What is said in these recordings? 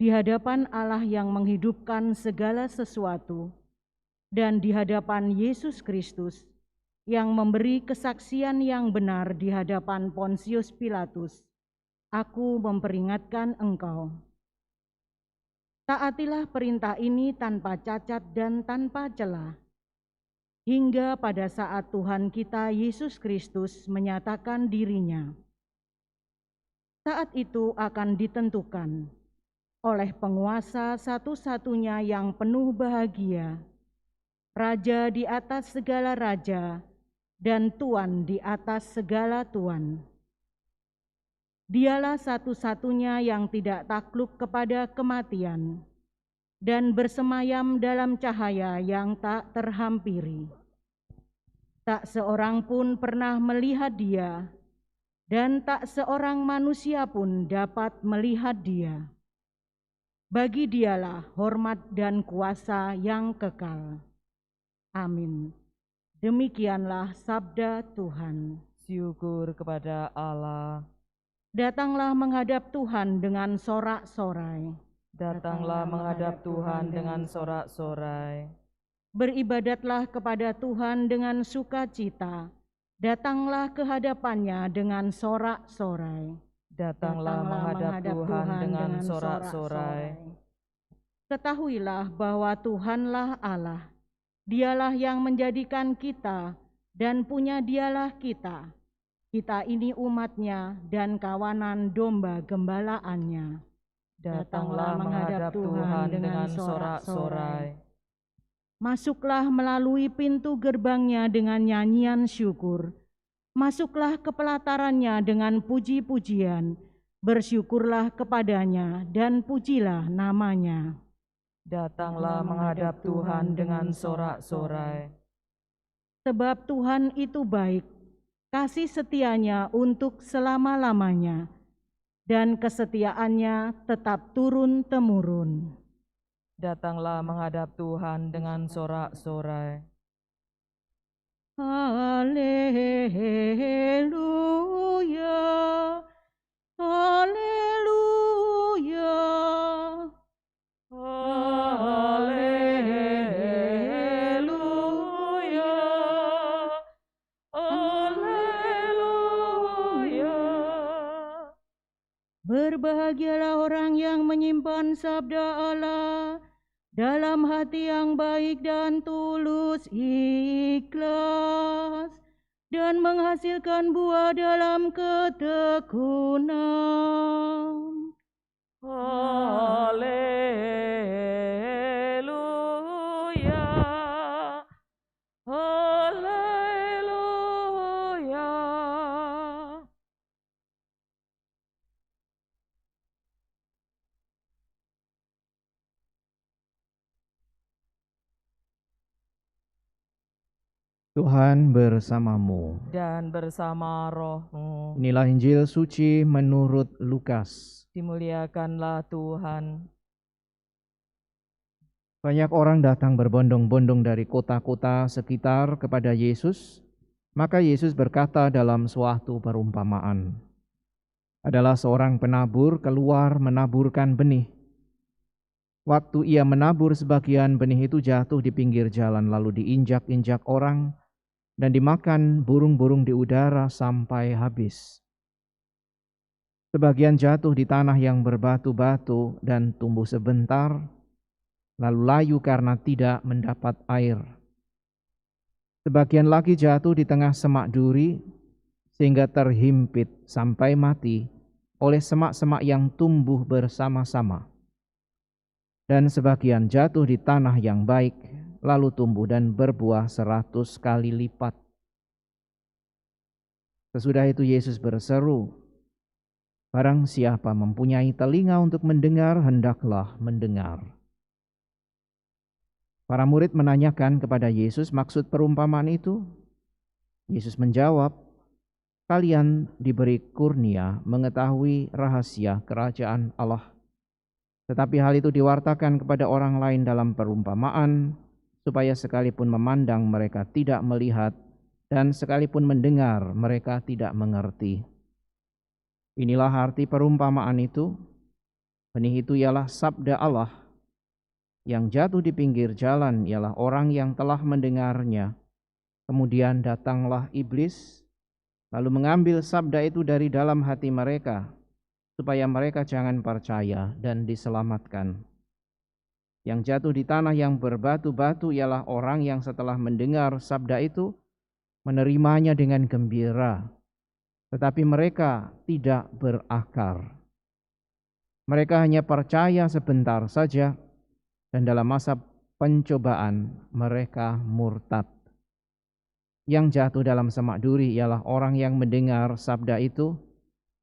di hadapan Allah yang menghidupkan segala sesuatu, dan di hadapan Yesus Kristus yang memberi kesaksian yang benar di hadapan Pontius Pilatus, aku memperingatkan engkau. Taatilah perintah ini tanpa cacat dan tanpa celah, hingga pada saat Tuhan kita Yesus Kristus menyatakan dirinya. Saat itu akan ditentukan oleh penguasa satu-satunya yang penuh bahagia, Raja di atas segala raja dan Tuan di atas segala tuan. Dialah satu-satunya yang tidak takluk kepada kematian dan bersemayam dalam cahaya yang tak terhampiri. Tak seorang pun pernah melihat Dia, dan tak seorang manusia pun dapat melihat Dia. Bagi Dialah hormat dan kuasa yang kekal. Amin. Demikianlah sabda Tuhan. Syukur kepada Allah. Datanglah menghadap Tuhan dengan sorak-sorai. Datanglah menghadap Tuhan dengan sorak-sorai. Beribadatlah kepada Tuhan dengan sukacita. Datanglah ke hadapannya dengan sorak-sorai. Datanglah menghadap Tuhan dengan sorak-sorai. Ketahuilah bahwa Tuhanlah Allah. Dialah yang menjadikan kita dan punya Dialah kita. Kita ini umat-Nya dan kawanan domba gembalaannya. Datanglah menghadap Tuhan dengan sorak-sorai. Masuklah melalui pintu gerbangnya dengan nyanyian syukur. Masuklah ke pelatarannya dengan puji-pujian. Bersyukurlah kepadanya dan pujilah namanya. Datanglah menghadap Tuhan dengan sorak-sorai. Sebab Tuhan itu baik, kasih setianya untuk selama-lamanya, dan kesetiaannya tetap turun-temurun. Datanglah menghadap Tuhan dengan sorak-sorai. Haleluya, haleluya, haleluya, haleluya. Berbahagialah orang yang menyimpan sabda Allah dalam hati yang baik dan tulus ikhlas, dan menghasilkan buah dalam ketekunan. Haleluya, haleluya. Tuhan bersamamu. Dan bersama rohmu. Inilah Injil suci menurut Lukas. Dimuliakanlah Tuhan. Banyak orang datang berbondong-bondong dari kota-kota sekitar kepada Yesus. Maka Yesus berkata dalam suatu perumpamaan. Adalah seorang penabur keluar menaburkan benih. Waktu ia menabur, sebagian benih itu jatuh di pinggir jalan, lalu diinjak-injak orang dan dimakan burung-burung di udara sampai habis. Sebagian jatuh di tanah yang berbatu-batu dan tumbuh sebentar, lalu layu karena tidak mendapat air. Sebagian lagi jatuh di tengah semak duri, sehingga terhimpit sampai mati oleh semak-semak yang tumbuh bersama-sama. Dan sebagian jatuh di tanah yang baik, lalu tumbuh dan berbuah 100 kali lipat. Sesudah itu Yesus berseru, barang siapa mempunyai telinga untuk mendengar, hendaklah mendengar. Para murid menanyakan kepada Yesus maksud perumpamaan itu. Yesus menjawab, kalian diberi kurnia mengetahui rahasia kerajaan Allah. Tetapi hal itu diwartakan kepada orang lain dalam perumpamaan, supaya sekalipun memandang mereka tidak melihat, dan sekalipun mendengar mereka tidak mengerti. Inilah arti perumpamaan itu. Benih itu ialah sabda Allah. Yang jatuh di pinggir jalan ialah orang yang telah mendengarnya. Kemudian datanglah iblis, lalu mengambil sabda itu dari dalam hati mereka, supaya mereka jangan percaya dan diselamatkan. Yang jatuh di tanah yang berbatu-batu ialah orang yang setelah mendengar sabda itu, menerimanya dengan gembira, tetapi mereka tidak berakar. Mereka hanya percaya sebentar saja, dan dalam masa pencobaan mereka murtad. Yang jatuh dalam semak duri ialah orang yang mendengar sabda itu,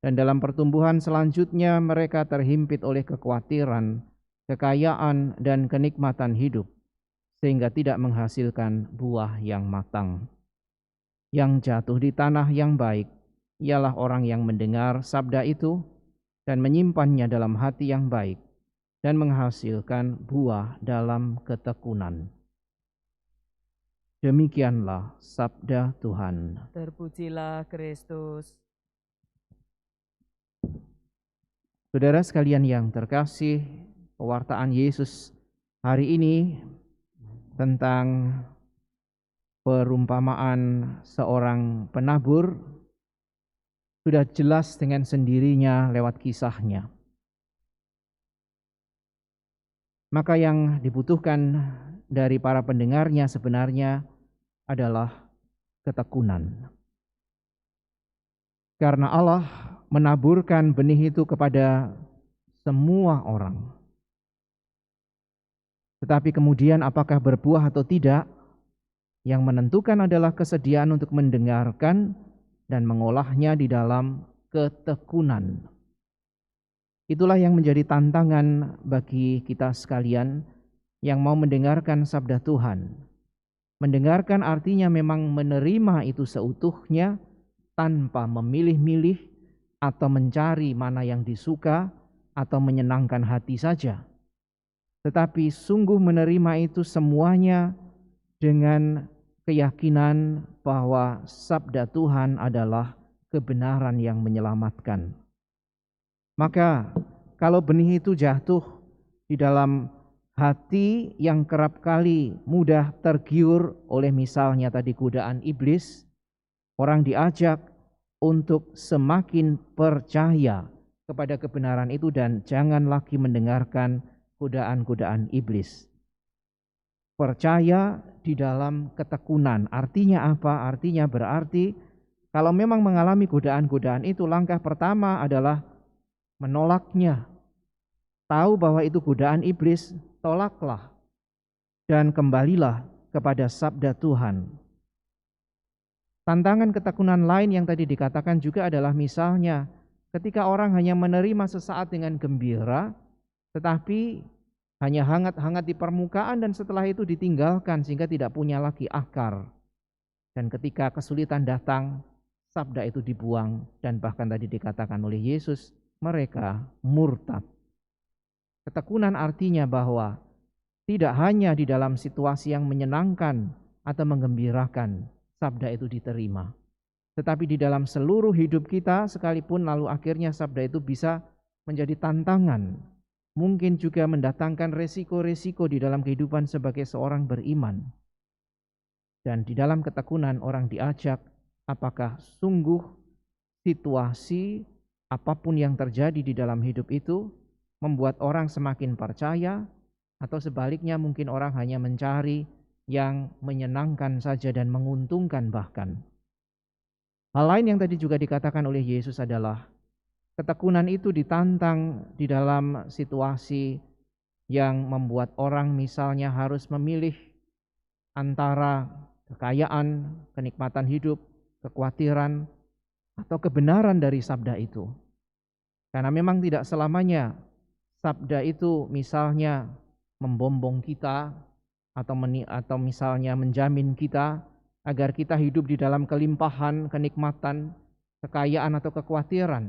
dan dalam pertumbuhan selanjutnya mereka terhimpit oleh kekhawatiran, kekayaan, dan kenikmatan hidup, sehingga tidak menghasilkan buah yang matang. Yang jatuh di tanah yang baik ialah orang yang mendengar sabda itu dan menyimpannya dalam hati yang baik, dan menghasilkan buah dalam ketekunan. Demikianlah sabda Tuhan. Terpujilah Kristus. Saudara sekalian yang terkasih, pewartaan Yesus hari ini tentang perumpamaan seorang penabur sudah jelas dengan sendirinya lewat kisahnya. Maka yang dibutuhkan dari para pendengarnya sebenarnya adalah ketekunan. Karena Allah menaburkan benih itu kepada semua orang. Tetapi kemudian apakah berbuah atau tidak, yang menentukan adalah kesediaan untuk mendengarkan dan mengolahnya di dalam ketekunan. Itulah yang menjadi tantangan bagi kita sekalian yang mau mendengarkan sabda Tuhan. Mendengarkan artinya memang menerima itu seutuhnya tanpa memilih-milih atau mencari mana yang disuka atau menyenangkan hati saja. Tetapi sungguh menerima itu semuanya dengan keyakinan bahwa sabda Tuhan adalah kebenaran yang menyelamatkan. Maka kalau benih itu jatuh di dalam hati yang kerap kali mudah tergiur oleh misalnya tadi godaan iblis, orang diajak untuk semakin percaya kepada kebenaran itu dan jangan lagi mendengarkan godaan-godaan iblis. Percaya di dalam ketekunan. Artinya apa? Artinya berarti kalau memang mengalami godaan-godaan itu, langkah pertama adalah menolaknya. Tahu bahwa itu godaan iblis, tolaklah dan kembalilah kepada sabda Tuhan. Tantangan ketekunan lain yang tadi dikatakan juga adalah misalnya ketika orang hanya menerima sesaat dengan gembira, tetapi hanya hangat-hangat di permukaan dan setelah itu ditinggalkan sehingga tidak punya lagi akar. Dan ketika kesulitan datang, sabda itu dibuang dan bahkan tadi dikatakan oleh Yesus, mereka murtad. Ketekunan artinya bahwa tidak hanya di dalam situasi yang menyenangkan atau menggembirakan sabda itu diterima, tetapi di dalam seluruh hidup kita sekalipun lalu akhirnya sabda itu bisa menjadi tantangan, mungkin juga mendatangkan resiko-resiko di dalam kehidupan sebagai seorang beriman. Dan di dalam ketekunan orang diajak apakah sungguh situasi apapun yang terjadi di dalam hidup itu membuat orang semakin percaya, atau sebaliknya mungkin orang hanya mencari yang menyenangkan saja dan menguntungkan bahkan. Hal lain yang tadi juga dikatakan oleh Yesus adalah ketekunan itu ditantang di dalam situasi yang membuat orang misalnya harus memilih antara kekayaan, kenikmatan hidup, kekhawatiran, atau kebenaran dari sabda itu. Karena memang tidak selamanya sabda itu misalnya membombong kita atau misalnya menjamin kita agar kita hidup di dalam kelimpahan, kenikmatan, kekayaan atau kekhawatiran.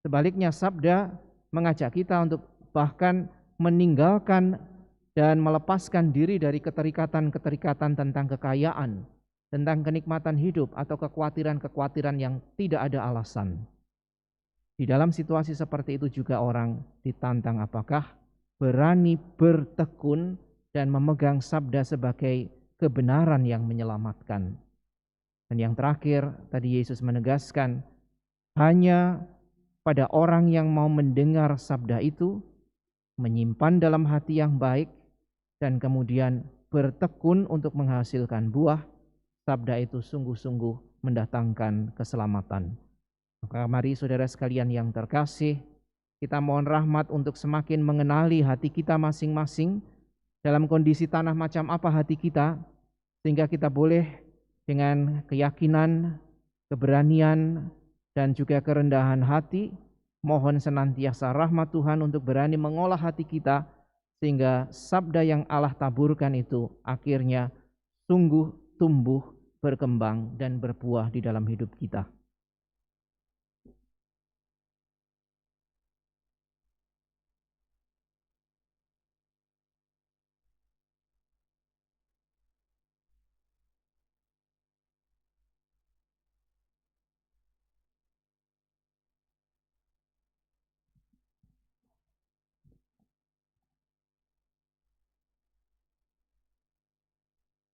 Sebaliknya sabda mengajak kita untuk bahkan meninggalkan dan melepaskan diri dari keterikatan-keterikatan tentang kekayaan, tentang kenikmatan hidup atau kekhawatiran-kekhawatiran yang tidak ada alasan. Di dalam situasi seperti itu juga orang ditantang apakah berani bertekun dan memegang sabda sebagai kebenaran yang menyelamatkan. Dan yang terakhir, tadi Yesus menegaskan, hanya pada orang yang mau mendengar sabda itu, menyimpan dalam hati yang baik, dan kemudian bertekun untuk menghasilkan buah, sabda itu sungguh-sungguh mendatangkan keselamatan. Maka mari saudara sekalian yang terkasih, kita mohon rahmat untuk semakin mengenali hati kita masing-masing, dalam kondisi tanah macam apa hati kita, sehingga kita boleh dengan keyakinan, keberanian, dan juga kerendahan hati, mohon senantiasa rahmat Tuhan untuk berani mengolah hati kita, sehingga sabda yang Allah taburkan itu akhirnya sungguh tumbuh, berkembang, dan berbuah di dalam hidup kita.